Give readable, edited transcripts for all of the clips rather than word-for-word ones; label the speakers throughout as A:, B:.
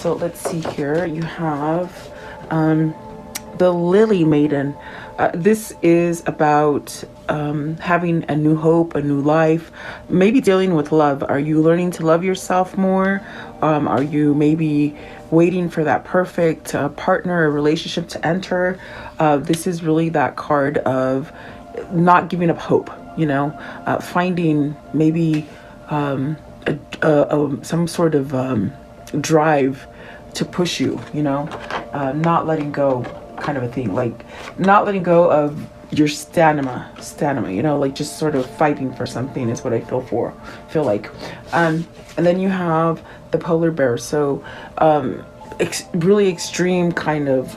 A: So let's see here. You have the Lily Maiden. This is about having a new hope, a new life, maybe dealing with love. Are you learning to love yourself more? Are you maybe waiting for that perfect partner or relationship to enter? This is really that card of not giving up hope, finding maybe some sort of drive to push you, not letting go, kind of a thing, like not letting go of your stamina, like just sort of fighting for something is what I feel like. And then you have the polar bear. So really extreme kind of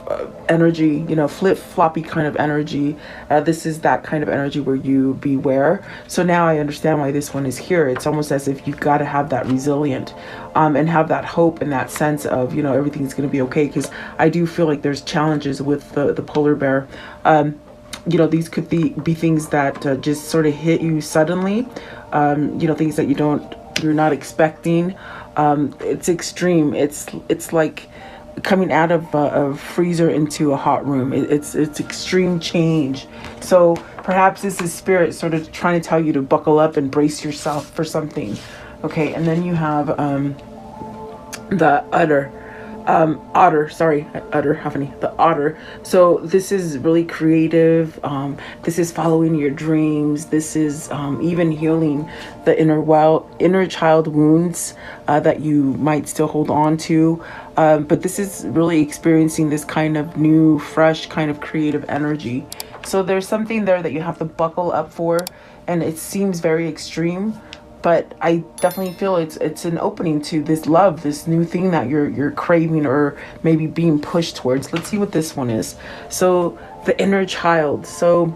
A: energy, flip-floppy kind of energy. This is that kind of energy where you beware. So now I understand why this one is here. It's almost as if you've got to have that resilient and have that hope and that sense of, everything's going to be okay. Because I do feel like there's challenges with the polar bear. These could be things that just sort of hit you suddenly, things that you're not expecting. It's extreme. It's like coming out of a freezer into a hot room. It's extreme change. So perhaps this is spirit sort of trying to tell you to buckle up and brace yourself for something. Okay, and then you have the the otter. So this is really creative. This is following your dreams. This is even healing the inner child wounds that you might still hold on to. But this is really experiencing this kind of new, fresh, kind of creative energy. So there's something there that you have to buckle up for, and it seems very extreme. But I definitely feel it's an opening to this love, this new thing that you're craving or maybe being pushed towards. Let's see what this one is. So the inner child. So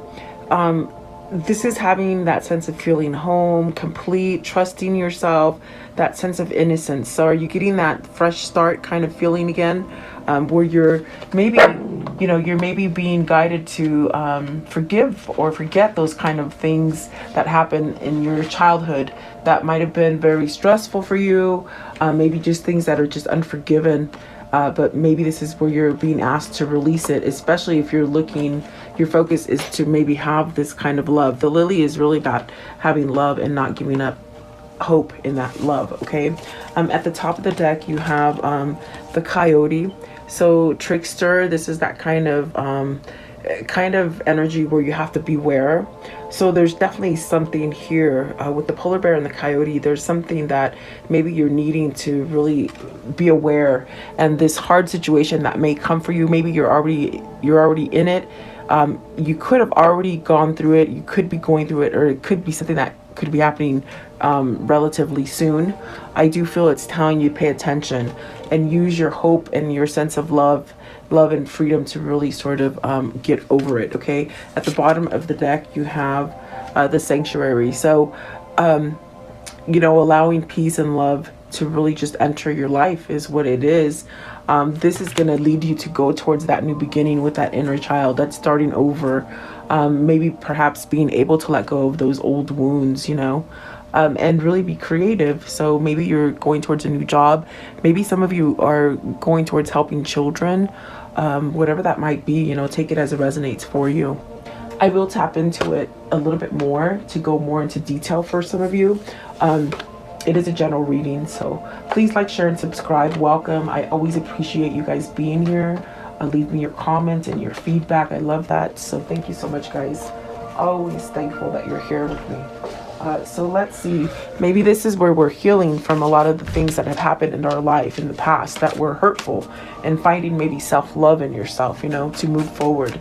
A: this is having that sense of feeling home, complete, trusting yourself, that sense of innocence. So are you getting that fresh start kind of feeling again, where you're maybe being guided to forgive or forget those kind of things that happen in your childhood that might have been very stressful for you, maybe just things that are just unforgiven. But maybe this is where you're being asked to release it, especially if your focus is to maybe have this kind of love. The lily is really about having love and not giving up hope in that love. Okay. At the top of the deck, you have the coyote. So trickster, this is that kind of energy where you have to beware. So there's definitely something here with the polar bear and the coyote. There's something that maybe you're needing to really be aware, and this hard situation that may come for you, maybe you're already in it. You could have already gone through it, you could be going through it, or it could be something that could be happening relatively soon. I do feel it's telling you pay attention and use your hope and your sense of love and freedom to really sort of get over it. Okay, at the bottom of the deck you have the sanctuary. So allowing peace and love to really just enter your life is what it is. This is going to lead you to go towards that new beginning with that inner child, that's starting over, maybe perhaps being able to let go of those old wounds, and really be creative. So maybe you're going towards a new job. Maybe some of you are going towards helping children, whatever that might be, take it as it resonates for you. I will tap into it a little bit more to go more into detail for some of you. It is a general reading, so please like, share, and subscribe. Welcome. I always appreciate you guys being here. Leave me your comments and your feedback. I love that. So thank you so much, guys. Always thankful that you're here with me. So let's see. Maybe this is where we're healing from a lot of the things that have happened in our life in the past that were hurtful, and finding maybe self-love in yourself, to move forward.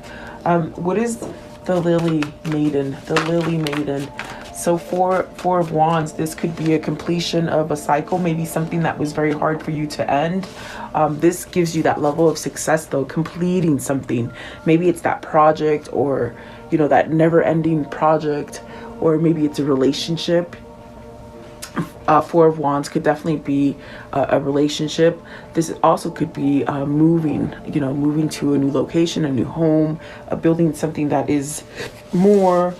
A: What is the Lily Maiden? The Lily Maiden. So four of Wands, this could be a completion of a cycle, maybe something that was very hard for you to end. This gives you that level of success, though, completing something. Maybe it's that project, or, that never-ending project, or maybe it's a relationship. Four of Wands could definitely be a relationship. This also could be moving to a new location, a new home, building something that is more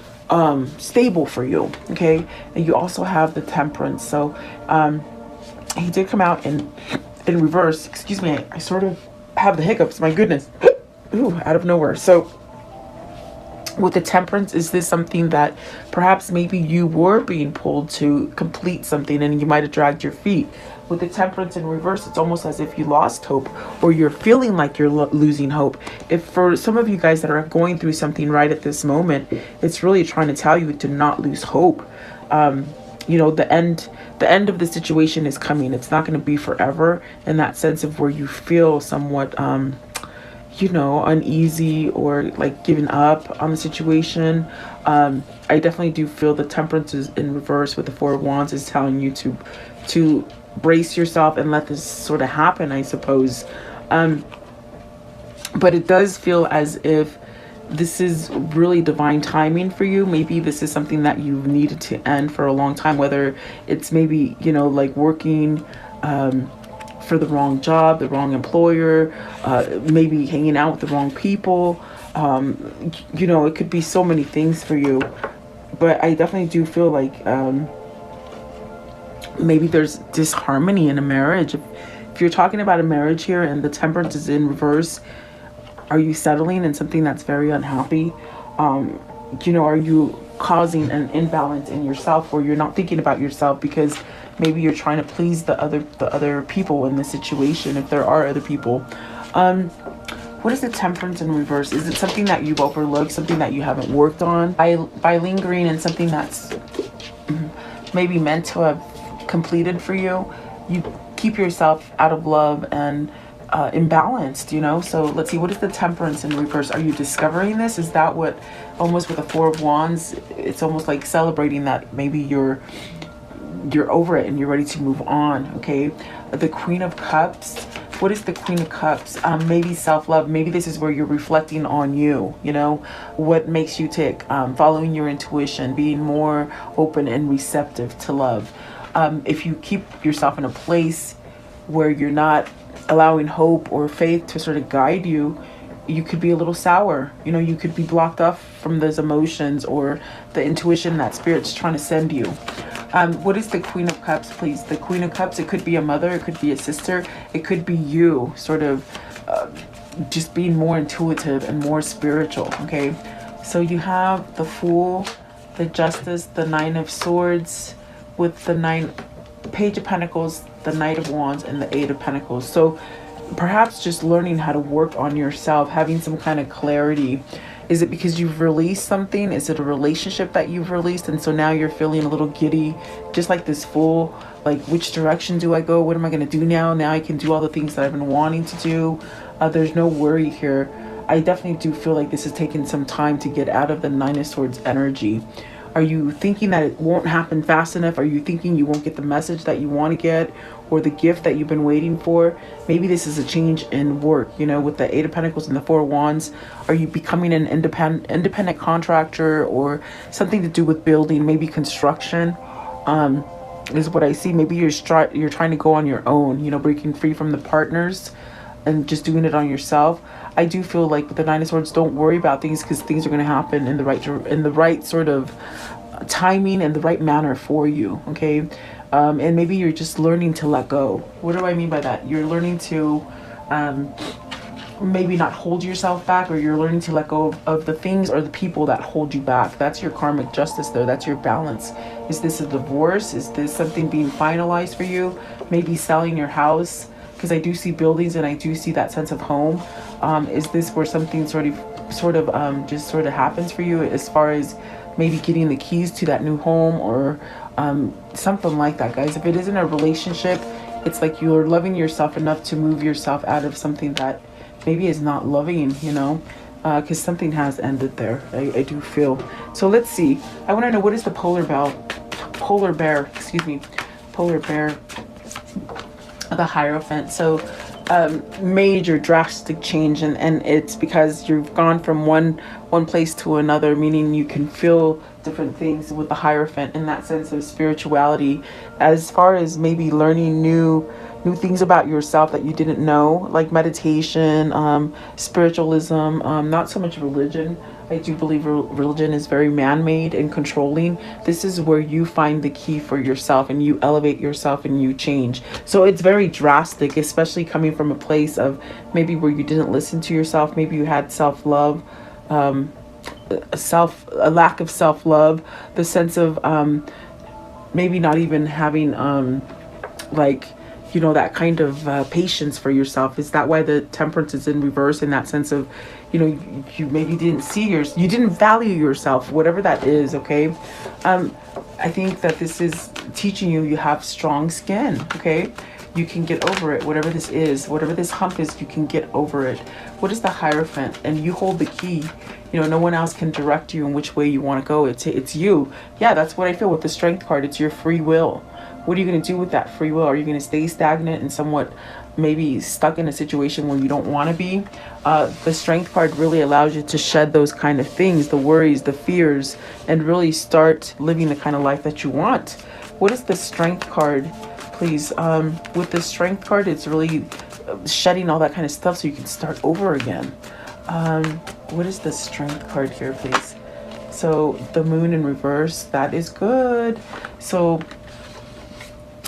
A: stable for you. Okay. And you also have the Temperance. So he did come out in reverse, excuse me, I sort of have the hiccups, my goodness. Ooh, out of nowhere. So with the temperance, is this something that perhaps maybe you were being pulled to complete something and you might have dragged your feet? With the temperance in reverse, it's almost as if you lost hope, or you're feeling like you're losing hope. If for some of you guys that are going through something right at this moment, it's really trying to tell you to not lose hope. The end of the situation is coming. It's not going to be forever, in that sense of where you feel somewhat uneasy or like giving up on the situation. I definitely do feel the temperance is in reverse with the Four of Wands is telling you to brace yourself and let this sort of happen, I suppose. But it does feel as if this is really divine timing for you. Maybe this is something that you've needed to end for a long time, whether it's maybe, like working for the wrong job, the wrong employer, maybe hanging out with the wrong people. It could be so many things for you. But I definitely do feel like maybe there's disharmony in a marriage. If you're talking about a marriage here and the temperance is in reverse, are you settling in something that's very unhappy? Are you causing an imbalance in yourself where you're not thinking about yourself because maybe you're trying to please the other people in the situation, if there are other people? What is the temperance in reverse? Is it something that you've overlooked, something that you haven't worked on? By lingering in something that's maybe meant to have completed for you, you keep yourself out of love and imbalanced. So let's see, what is the temperance in reverse? Are you discovering this? Is that what, almost with the Four of Wands, it's almost like celebrating that maybe you're over it and you're ready to move on. Okay, the Queen of Cups. What is the Queen of Cups? Maybe self-love. Maybe this is where you're reflecting on you, what makes you tick, following your intuition, being more open and receptive to love. If you keep yourself in a place where you're not allowing hope or faith to sort of guide you, you could be a little sour. You could be blocked off from those emotions or the intuition that Spirit's trying to send you. What is the Queen of Cups, please? The Queen of Cups, it could be a mother, it could be a sister, it could be you sort of just being more intuitive and more spiritual, okay? So you have the Fool, the Justice, the Nine of Swords, with the Page of Pentacles, the Knight of Wands, and the Eight of Pentacles. So perhaps just learning how to work on yourself, having some kind of clarity. Is it because you've released something? Is it a relationship that you've released? And so now you're feeling a little giddy, just like this Fool. Like, which direction do I go? What am I going to do now? Now I can do all the things that I've been wanting to do. There's no worry here. I definitely do feel like this has taken some time to get out of the Nine of Swords energy. Are you thinking that it won't happen fast enough? Are you thinking you won't get the message that you want to get or the gift that you've been waiting for? Maybe this is a change in work, with the Eight of Pentacles and the Four of Wands. Are you becoming an independent contractor or something to do with building, maybe construction? Is what I see. Maybe you're trying to go on your own, breaking free from the partners and just doing it on yourself. I do feel like with the Nine of Swords, don't worry about things because things are going to happen in the right sort of timing and the right manner for you. Okay. And maybe you're just learning to let go. What do I mean by that? You're learning to maybe not hold yourself back, or you're learning to let go of the things or the people that hold you back. That's your karmic justice there. That's your balance. Is this a divorce? Is this something being finalized for you? Maybe selling your house, because I do see buildings and I do see that sense of home. Is this where something sort of happens for you, as far as maybe getting the keys to that new home or something like that, guys? If it isn't a relationship, it's like you're loving yourself enough to move yourself out of something that maybe is not loving, because something has ended there. I do feel. So let's see. I want to know, what is the polar bear, the Hierophant. So major drastic change, and it's because you've gone from one place to another, meaning you can feel different things with the Hierophant in that sense of spirituality, as far as maybe learning new new things about yourself that you didn't know, like meditation, spiritualism, not so much religion. I do believe religion is very man-made and controlling. This is where you find the key for yourself and you elevate yourself and you change. So it's very drastic, especially coming from a place of maybe where you didn't listen to yourself. Maybe you had self-love, a lack of self-love, the sense of maybe not even having like, you know, that kind of patience for yourself. Is that why the temperance is in reverse, in that sense of, you know, you maybe didn't see you didn't value yourself, whatever that is. Okay. I think that this is teaching you have strong skin. Okay. You can get over it, whatever this is, whatever this hump is, you can get over it. What is the Hierophant? And you hold the key. You know, no one else can direct you in which way you want to go. It's you. Yeah, that's what I feel with the Strength card. It's your free will. What are you going to do with that free will? Are you going to stay stagnant and somewhat maybe stuck in a situation where you don't want to be? The Strength card really allows you to shed those kind of things, the worries, the fears, and really start living the kind of life that you want. What is the Strength card? Please, with the Strength card, it's really shedding all that kind of stuff so you can start over again. What is the Strength card here, please? So the Moon in reverse, that is good. So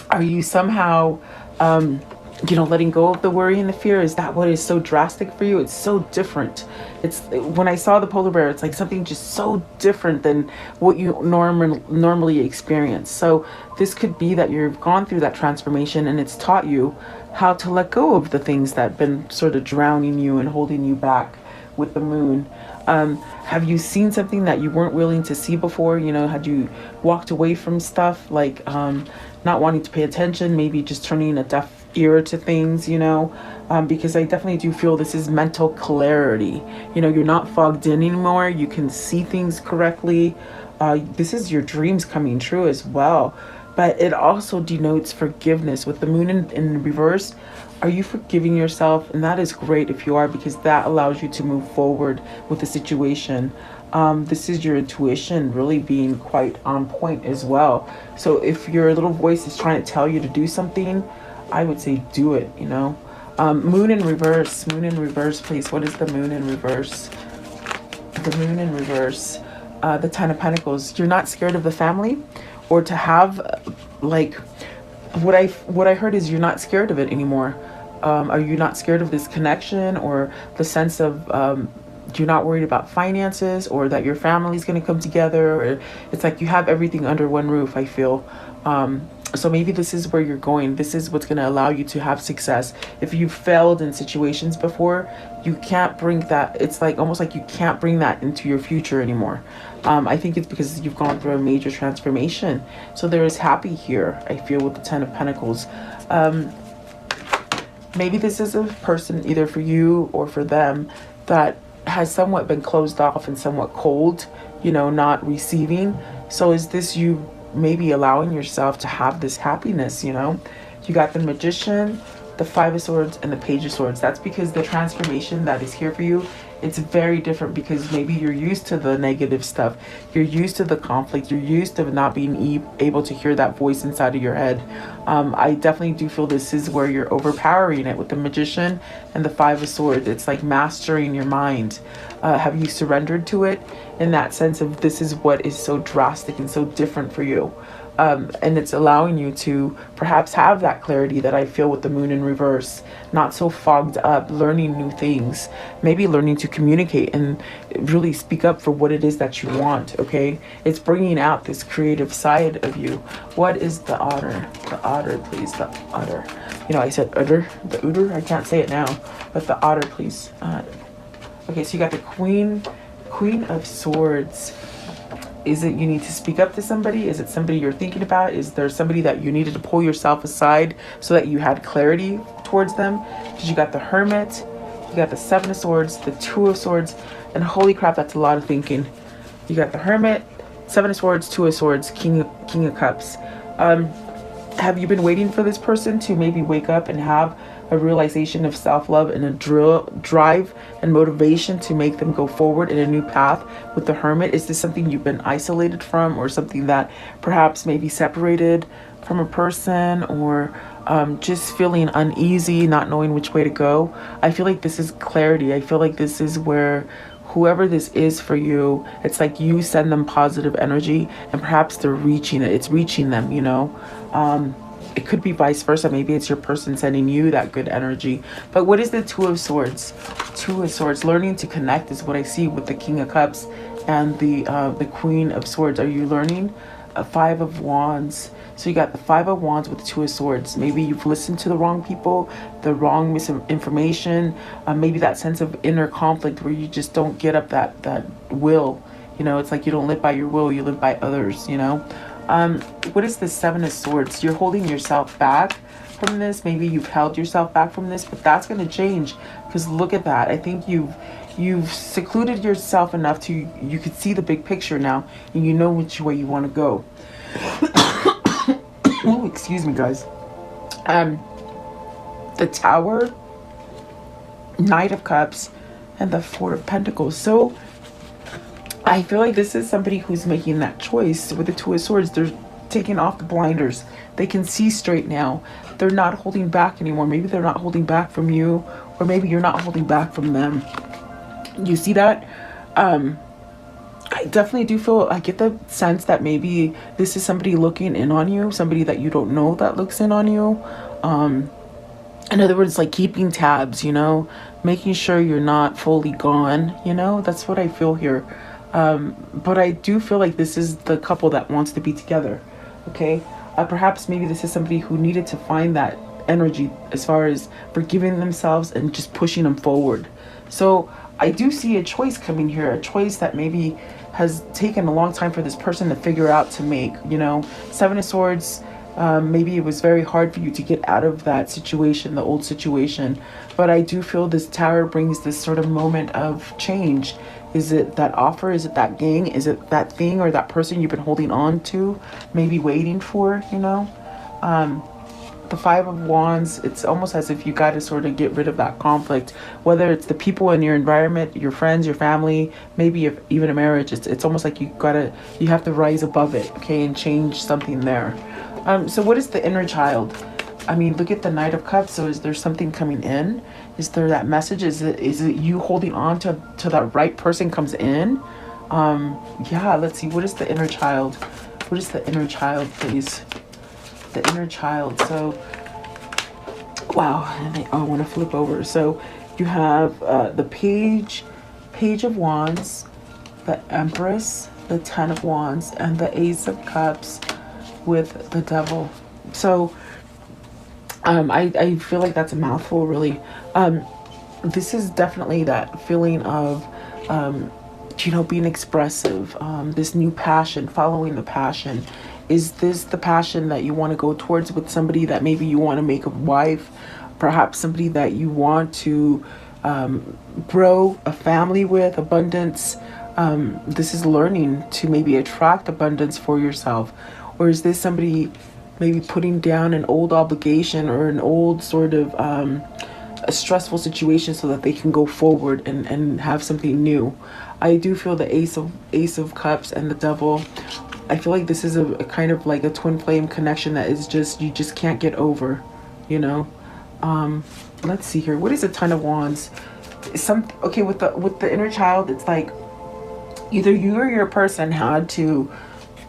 A: are you somehow, you know, letting go of the worry and the fear? Is that what is so drastic for you? It's so different. It's when I saw the polar bear, it's like something just so different than what you normally experience. So this could be that you've gone through that transformation and it's taught you how to let go of the things that have been sort of drowning you and holding you back with the Moon. Have you seen something that you weren't willing to see before? You know, had you walked away from stuff, like not wanting to pay attention, maybe just turning a deaf ear to things, you know, because I definitely do feel this is mental clarity. You know, you're not fogged in anymore. You can see things correctly. This is your dreams coming true as well. But it also denotes forgiveness. With the Moon in reverse, are you forgiving yourself? And that is great if you are, because that allows you to move forward with the situation. This is your intuition really being quite on point as well. So if your little voice is trying to tell you to do something, I would say do it, you know. Moon in reverse, please. What is the Moon in reverse? The Moon in reverse, the Ten of Pentacles. You're not scared of the family, or to have, like, what I heard is you're not scared of it anymore. Are you not scared of this connection, or the sense of you're not worried about finances, or that your family's going to come together, or it's like you have everything under one roof, I feel. So maybe this is where you're going. This is what's going to allow you to have success. If you've failed in situations before, you can't bring that. It's like almost like you can't bring that into your future anymore. I think it's because you've gone through a major transformation. So there is happy here, I feel, with the Ten of Pentacles. Maybe this is a person, either for you or for them, that has somewhat been closed off and somewhat cold, you know, not receiving. So is this you maybe allowing yourself to have this happiness? You know, you got the Magician, the Five of Swords, and the Page of Swords. That's because the transformation that is here for you, it's very different, because maybe you're used to the negative stuff. You're used to the conflict. You're used to not being able to hear that voice inside of your head. I definitely do feel this is where you're overpowering it with the Magician and the Five of Swords. It's like mastering your mind. Have you surrendered to it, in that sense of this is what is so drastic and so different for you? And it's allowing you to perhaps have that clarity that I feel with the Moon in reverse, not so fogged up, learning new things, maybe learning to communicate and really speak up for what it is that you want. Okay, it's bringing out this creative side of you. What is the Otter? The Otter, please. The Otter. You know, I said Otter, the Otter. I can't say it now, but the Otter, please. Okay, so you got the Queen of Swords. Is it you need to speak up to somebody? Is it somebody you're thinking about? Is there somebody that you needed to pull yourself aside so that you had clarity towards them? Because you got the Hermit, you got the Seven of Swords, the Two of Swords, and holy crap, that's a lot of thinking. You got the Hermit, Seven of Swords, Two of Swords, King of Cups. Have you been waiting for this person to maybe wake up and have a realization of self-love and a drive and motivation to make them go forward in a new path with the Hermit? Is this something you've been isolated from, or something that perhaps maybe separated from a person, or just feeling uneasy, not knowing which way to go. I feel like this is clarity. I feel like this is where whoever this is for you, it's like you send them positive energy and perhaps they're reaching it. It's reaching them, you know. It could be vice versa. Maybe it's your person sending you that good energy. But what is the Two of Swords? Two of Swords. Learning to connect is what I see with the King of Cups and the Queen of Swords. Are you learning? Five of Wands. So you got the Five of Wands with the Two of Swords. Maybe you've listened to the wrong people, the wrong misinformation, maybe that sense of inner conflict where you just don't get up that will. You know, it's like you don't live by your will, you live by others, you know. What is the Seven of Swords? You're holding yourself back from this. Maybe you've held yourself back from this, but that's going to change, because look at that. I think you've secluded yourself enough to you could see the big picture now, and you know which way you want to go. Oh, excuse me, guys. The Tower, Knight of Cups, and the Four of Pentacles. So I feel like this is somebody who's making that choice with the Two of Swords. They're taking off the blinders. They can see straight now. They're not holding back anymore. Maybe they're not holding back from you, or maybe you're not holding back from them. You see that? I definitely do feel, I get the sense that maybe this is somebody looking in on you, somebody that you don't know that looks in on you. In other words, like keeping tabs, you know, making sure you're not fully gone, you know, that's what I feel here. But I do feel like this is the couple that wants to be together, okay? Perhaps maybe this is somebody who needed to find that energy as far as forgiving themselves and just pushing them forward. So I do see a choice coming here, a choice that maybe has taken a long time for this person to figure out to make, you know. Seven of Swords, maybe it was very hard for you to get out of that situation, the old situation. But I do feel this Tower brings this sort of moment of change. Is it that offer? Is it that gang? Is it that thing or that person you've been holding on to, maybe waiting for, you know? The Five of Wands, it's almost as if you got to sort of get rid of that conflict, whether it's the people in your environment, your friends, your family, maybe if even a marriage. It's almost like you have to rise above it, okay, and change something there. So what is the inner child? I mean, look at the Knight of Cups. So is there something coming in? Is there that message? Is it you holding on to that right person comes in? Yeah, let's see. What is the inner child? What is the inner child, please? The inner child. So, wow. And I want to flip over. So you have the Page of Wands, the Empress, the Ten of Wands, and the Ace of Cups with the Devil. So I feel like that's a mouthful, really. This is definitely that feeling of, you know, being expressive, this new passion, following the passion. Is this the passion that you want to go towards with somebody that maybe you want to make a wife, perhaps somebody that you want to grow a family with, abundance? This is learning to maybe attract abundance for yourself. Or is this somebody maybe putting down an old obligation or an old sort of a stressful situation so that they can go forward and have something new? I do feel the Ace of Cups and the Devil. I feel like this is a kind of like a twin flame connection that is just, you just can't get over, you know. Let's see here. What is a Ten of Wands? Okay, with the inner child, it's like either you or your person had to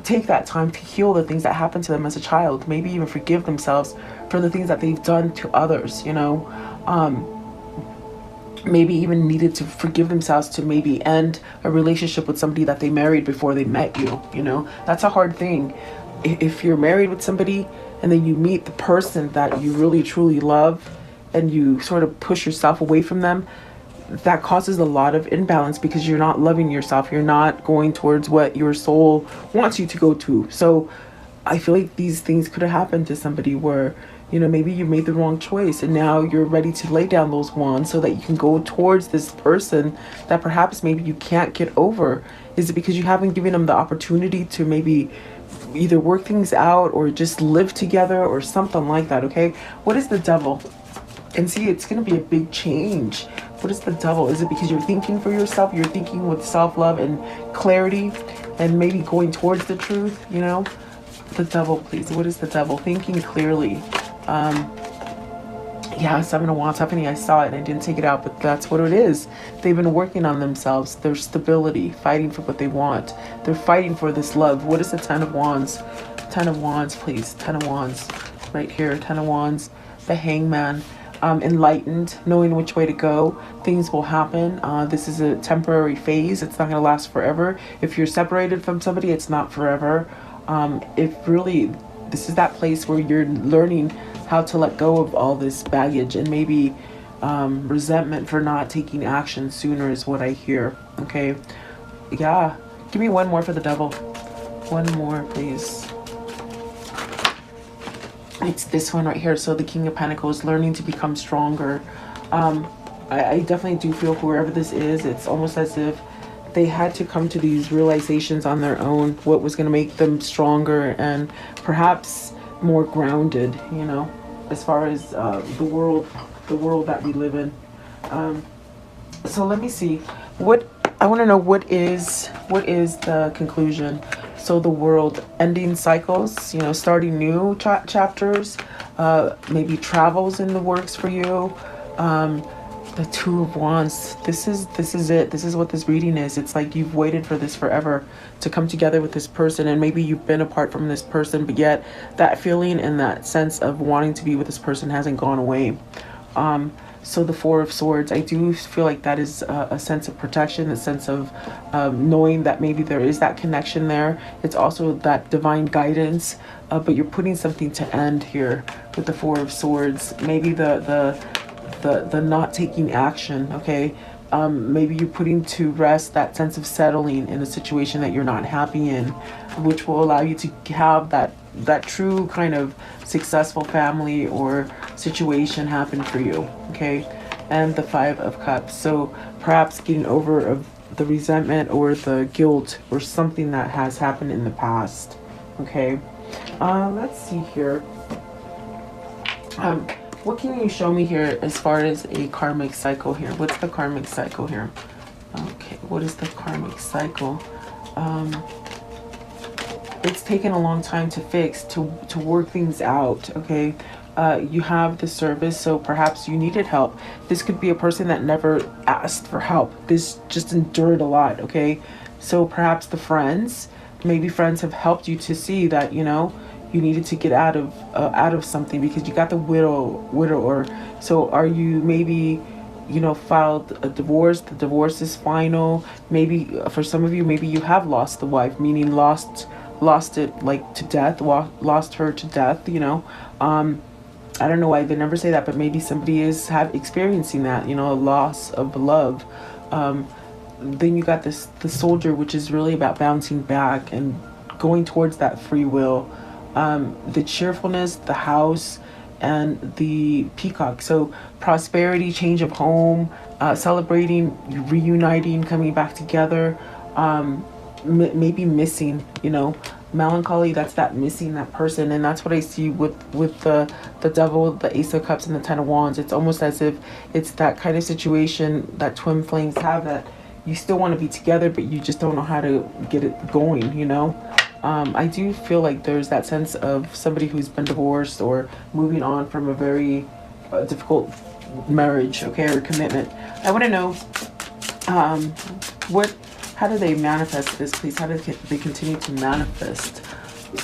A: take that time to heal the things that happened to them as a child, maybe even forgive themselves for the things that they've done to others, you know. Maybe even needed to forgive themselves to maybe end a relationship with somebody that they married before they met you, you know. That's a hard thing. If you're married with somebody and then you meet the person that you really truly love and you sort of push yourself away from them, that causes a lot of imbalance because you're not loving yourself. You're not going towards what your soul wants you to go to. So I feel like these things could have happened to somebody where, you know, maybe you made the wrong choice and now you're ready to lay down those wands so that you can go towards this person that perhaps maybe you can't get over. Is it because you haven't given them the opportunity to maybe either work things out or just live together or something like that, okay? What is the Devil? And see, it's going to be a big change. What is the Devil? Is it because you're thinking for yourself? You're thinking with self-love and clarity and maybe going towards the truth, you know? The Devil, please. What is the Devil? Thinking clearly. Yeah, Seven of Wands. Happening. I saw it and I didn't take it out, but that's what it is. They've been working on themselves, their stability, fighting for what they want. They're fighting for this love. What is the Ten of Wands? Ten of Wands, please. Ten of Wands. Right here. Ten of Wands. The Hangman. Enlightened, knowing which way to go. Things will happen. This is a temporary phase. It's not going to last forever. If you're separated from somebody, it's not forever. If really, this is that place where you're learning how to let go of all this baggage and maybe resentment for not taking action sooner is what I hear. Okay. Yeah. Give me one more for the Devil. One more, please. It's this one right here. So the King of Pentacles, learning to become stronger. I definitely do feel whoever this is, it's almost as if they had to come to these realizations on their own, what was going to make them stronger and perhaps more grounded, you know, as far as the world that we live in. So let me see. What I want to know, what is the conclusion? So the world, ending cycles, you know, starting new chapters, maybe travels in the works for you. The Two of Wands. This is it. This is what this reading is. It's like you've waited for this forever to come together with this person, and maybe you've been apart from this person, but yet that feeling and that sense of wanting to be with this person hasn't gone away. So the Four of Swords, I do feel like that is a sense of protection, a sense of knowing that maybe there is that connection there. It's also that divine guidance, but you're putting something to end here with the Four of Swords. Maybe the not taking action, okay? Maybe you're putting to rest that sense of settling in a situation that you're not happy in, which will allow you to have that true kind of successful family or situation happen for you, okay? And the Five of Cups. So perhaps getting over of the resentment or the guilt or something that has happened in the past, okay? Let's see here. What can you show me here as far as a karmic cycle here? What's the karmic cycle here? Okay, what is the karmic cycle? It's taken a long time to fix, to work things out, okay? You have the service, so perhaps you needed help. This could be a person that never asked for help. This just endured a lot, okay? So perhaps the friends, maybe friends have helped you to see that, you know, you needed to get out of something because you got the widower. So are you maybe, you know, filed a divorce? The divorce is final. Maybe for some of you, maybe you have lost the wife, meaning lost it like to death, lost her to death, you know. I don't know why they never say that, but maybe somebody is experiencing that, you know, a loss of love. Then you got the Soldier, which is really about bouncing back and going towards that free will. The cheerfulness, the House, and the Peacock. So prosperity, change of home, celebrating, reuniting, coming back together. Maybe missing, you know, melancholy. That's that missing that person, and that's what I see with the Devil, the Ace of Cups, and the Ten of Wands. It's almost as if it's that kind of situation that twin flames have, that you still want to be together, but you just don't know how to get it going, you know. I do feel like there's that sense of somebody who's been divorced or moving on from a very difficult marriage, okay, or commitment. I want to know how do they manifest this, please? How do they continue to manifest?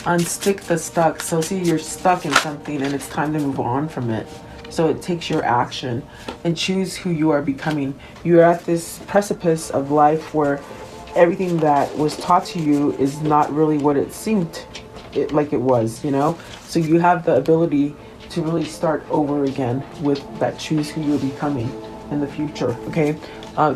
A: Unstick the stuck. So see, you're stuck in something and it's time to move on from it. So it takes your action and choose who you are becoming. You're at this precipice of life where everything that was taught to you is not really what it seemed like it was, you know? So you have the ability to really start over again with that choose who you're becoming in the future, okay?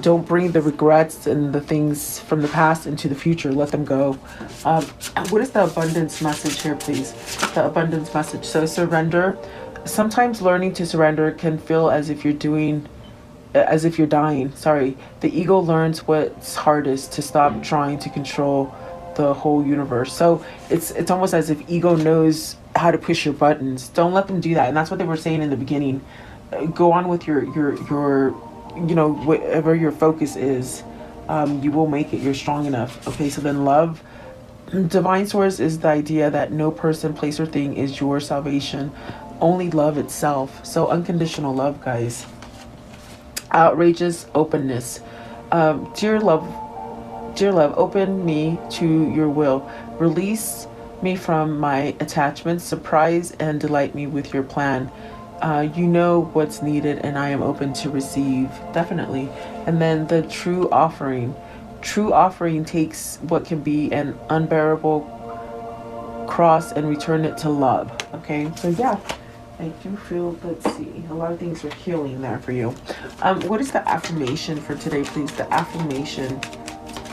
A: Don't bring the regrets and the things from the past into the future. Let them go. What is the abundance message here, please? The abundance message. So surrender. Sometimes learning to surrender can feel as if you're dying. Sorry. The ego learns what's hardest, to stop trying to control the whole universe. So it's almost as if ego knows how to push your buttons. Don't let them do that. And that's what they were saying in the beginning. Go on with your you know, whatever your focus is, you will make it. You're strong enough. Okay, so then love. Divine source is the idea that no person, place, or thing is your salvation. only love itself. So unconditional love, guys. Outrageous openness. Dear love, open me to your will. Release me from my attachments. Surprise and delight me with your plan. You know what's needed, and I am open to receive. Definitely. And then the true offering. True offering takes what can be an unbearable cross and return it to love. Okay, so yeah, I do feel, let's see, a lot of things are healing there for you. What is the affirmation for today, please? The affirmation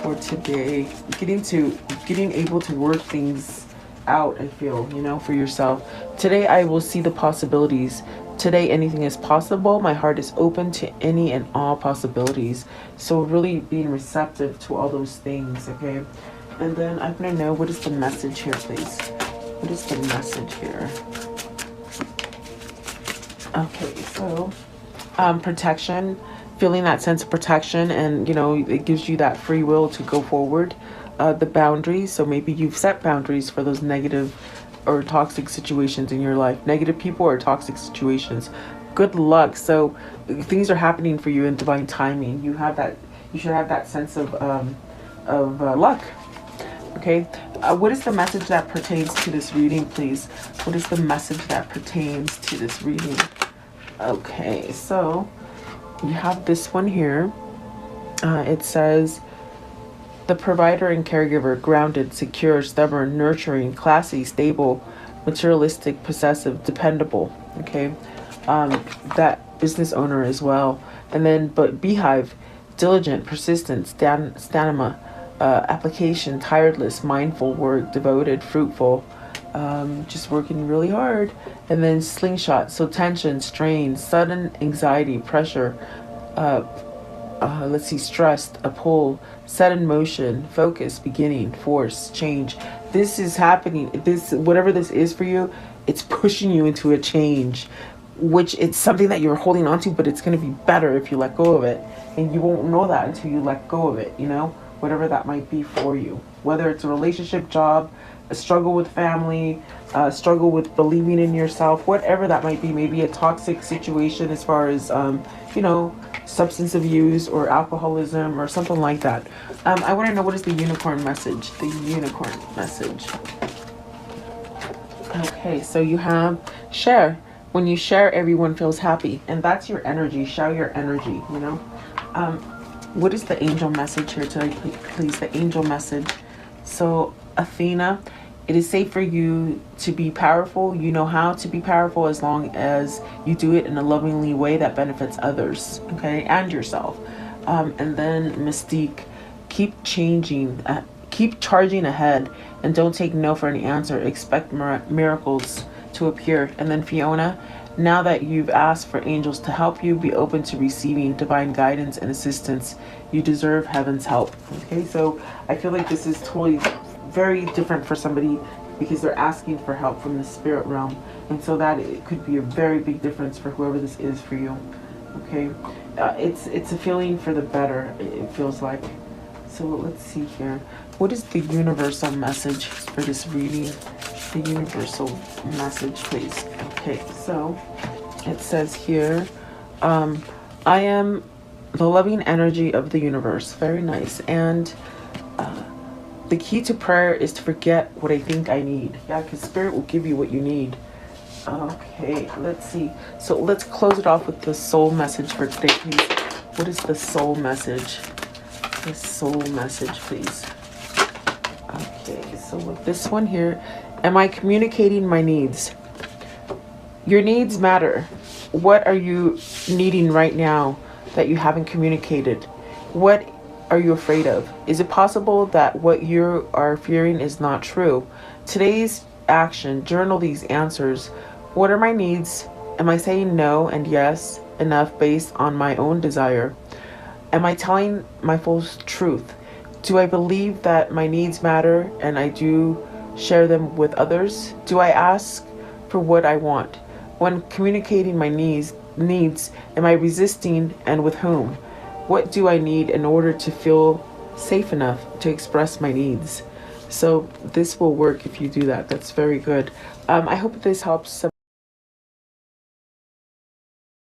A: for today, getting able to work things out, I feel, you know, for yourself. Today I will see the possibilities. Today anything is possible. My heart is open to any and all possibilities. So really being receptive to all those things, okay? And then I'm gonna know, what is the message here, please? What is the message here? Okay, so protection, feeling that sense of protection, and you know, it gives you that free will to go forward. The boundaries, so maybe you've set boundaries for those negative or toxic situations in your life, negative people or toxic situations. Good luck. So things are happening for you in divine timing. You should have that sense of luck. Okay, what is the message that pertains to this reading, please? What is the message that pertains to this reading? Okay, so you have this one here. It says, the provider and caregiver, grounded, secure, stubborn, nurturing, classy, stable, materialistic, possessive, dependable. Okay, that business owner as well. And then, but beehive, diligent, persistent, stamina, application, tireless, mindful, work, devoted, fruitful, just working really hard. And then slingshot, so tension, strain, sudden anxiety, pressure, let's see, stressed, a pull, set in motion, focus, beginning, force, change. This is happening. This, whatever this is for you, it's pushing you into a change, which it's something that you're holding on to, but it's going to be better if you let go of it. And you won't know that until you let go of it, you know, whatever that might be for you, whether it's a relationship, job, a struggle with family, struggle with believing in yourself, whatever that might be. Maybe a toxic situation as far as, you know, substance abuse or alcoholism or something like that. I want to know, what is the unicorn message? The unicorn message. Okay, so you have share. When you share, everyone feels happy. And that's your energy. Share your energy, you know. What is the angel message here today, please? The angel message. So Athena, it is safe for you to be powerful. You know how to be powerful as long as you do it in a lovingly way that benefits others, okay, and yourself. And then Mystique, keep charging ahead, and don't take no for any answer. Expect miracles to appear. And then Fiona, now that you've asked for angels to help you, be open to receiving divine guidance and assistance. You deserve heaven's help. Okay, so I feel like this is totally very different for somebody because they're asking for help from the spirit realm, and so that it could be a very big difference for whoever this is for you. Okay, it's a feeling for the better, it feels like. So let's see here, what is the universal message for this reading? The universal message, please. Okay, so it says here, I am the loving energy of the universe. Very nice. And the key to prayer is to forget what I think I need. Yeah, because spirit will give you what you need. Okay, let's see. So let's close it off with the soul message for today, please. What is the soul message? The soul message, please. Okay, so with this one here, am I communicating my needs? Your needs matter. What are you needing right now that you haven't communicated? What are you afraid of? Is it possible that what you are fearing is not true? Today's action, journal these answers. What are my needs? Am I saying no and yes enough based on my own desire? Am I telling my full truth? Do I believe that my needs matter and I do share them with others? Do I ask for what I want? When communicating my needs, am I resisting, and with whom? What do I need in order to feel safe enough to express my needs? So this will work if you do that. That's very good. I hope this helps.